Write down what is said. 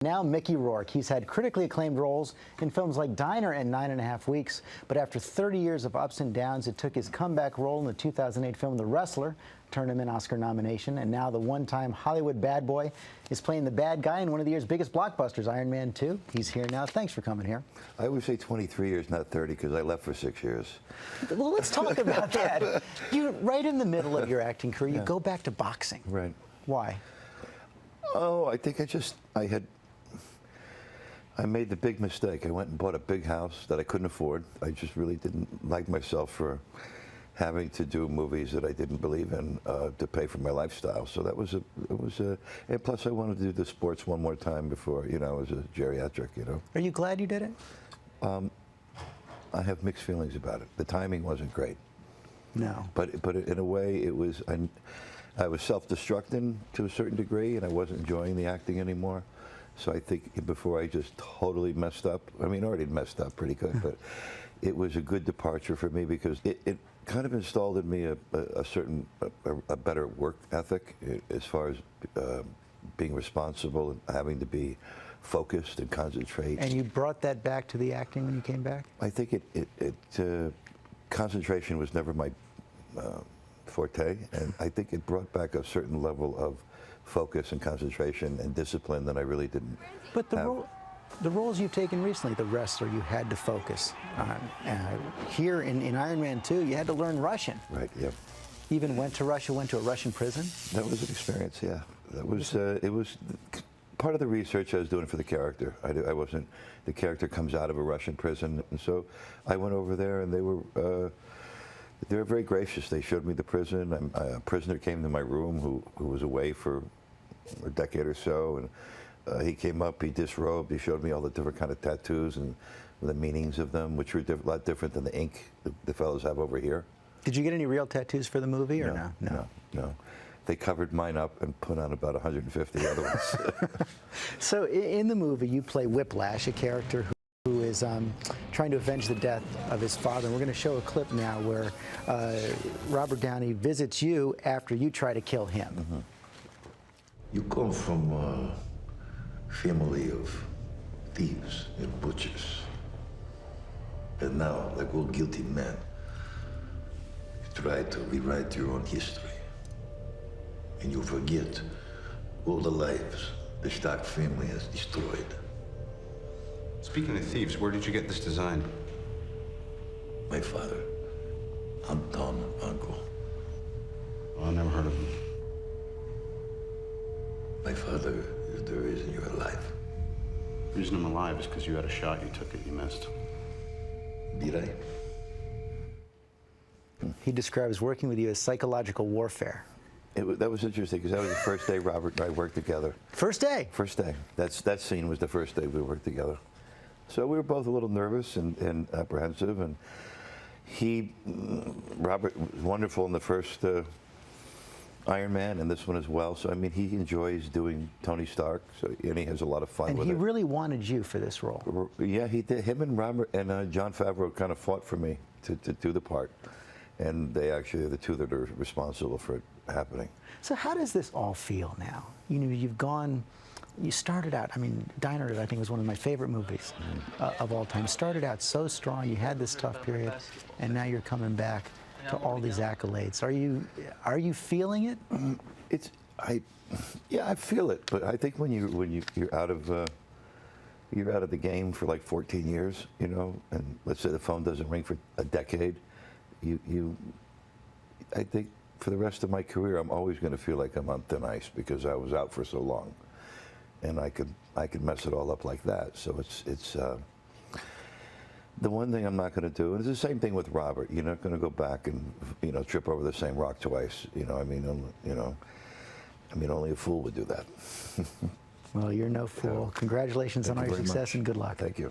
Now Mickey Rourke. He's had critically acclaimed roles in films like Diner and 9½ Weeks, but after 30 years of ups and downs, it took his comeback role in the 2008 film The Wrestler, turned him an Oscar nomination, and now the one-time Hollywood bad boy is playing the bad guy in one of the year's biggest blockbusters, Iron Man 2. He's here now. Thanks for coming here. I always say 23 years, not 30, because I left for 6 years. Well, let's talk about that. You, right in the middle of your acting career, you go back to boxing. Right. Why? Oh, I think I made the big mistake. I went and bought a big house that I couldn't afford. I just really didn't like myself for having to do movies that I didn't believe in to pay for my lifestyle. So that was and plus I wanted to do the sports one more time before, I was a geriatric, Are you glad you did it? I have mixed feelings about it. The timing wasn't great. No. But in a way, it was, I was self-destructing to a certain degree, and I wasn't enjoying the acting anymore. So I think before I just totally messed up, I mean, I already messed up pretty good, but it was a good departure for me because it kind of installed in me a better work ethic as far as being responsible and having to be focused and concentrate. And you brought that back to the acting when you came back? I think concentration was never my forte, and I think it brought back a certain level of focus and concentration and discipline that I really didn't But have. The roles you've taken recently, The Wrestler, you had to focus on. Here in Iron Man 2, you had to learn Russian. Right, yeah. You even went to Russia, went to a Russian prison? That was an experience, yeah. That was, it was part of the research I was doing for the character. I wasn't, the character comes out of a Russian prison, and so I went over there and they were very gracious. They showed me the prison. A prisoner came to my room who was away for a decade or so, and he came up, he disrobed, he showed me all the different kind of tattoos and the meanings of them, which were a lot different than the ink the fellows have over here. Did you get any real tattoos for the movie, or no? No. They covered mine up and put on about 150 other ones. So in the movie, you play Whiplash, a character who is trying to avenge the death of his father. And we're going to show a clip now where Robert Downey visits you after you try to kill him. Mm-hmm. You come from a family of thieves and butchers. And now, like all guilty men, you try to rewrite your own history. And you forget all the lives the Stark family has destroyed. Speaking of thieves, where did you get this design? My father, Anton Uncle. Oh, I never heard of him. My father is the reason you're alive. The reason I'm alive is because you had a shot, you took it, you missed. Did I? He describes working with you as psychological warfare. That was interesting because that was the first day Robert and I worked together. First day? First day. That scene was the first day we worked together. So we were both a little nervous and apprehensive, and Robert was wonderful in the first Iron Man and this one as well. So I mean, he enjoys doing Tony Stark, and he has a lot of fun with it. And he really wanted you for this role. Yeah, he did. Him and Robert and Jon Favreau kind of fought for me to do the part, and they actually are the two that are responsible for it happening. So how does this all feel now? You started out, I mean, Diner, I think, was one of my favorite movies of all time. Started out so strong, you had this tough period, and now you're coming back to all these accolades. Are you feeling it? Yeah, I feel it, but I think when you're out of the game for like 14 years, and let's say the phone doesn't ring for a decade, I think for the rest of my career, I'm always going to feel like I'm on thin ice because I was out for so long. And I could mess it all up like that. So it's the one thing I'm not going to do, and it's the same thing with Robert. You're not going to go back and trip over the same rock twice. I mean, only a fool would do that. Well, you're no fool. Congratulations on all your success and good luck. Thank you.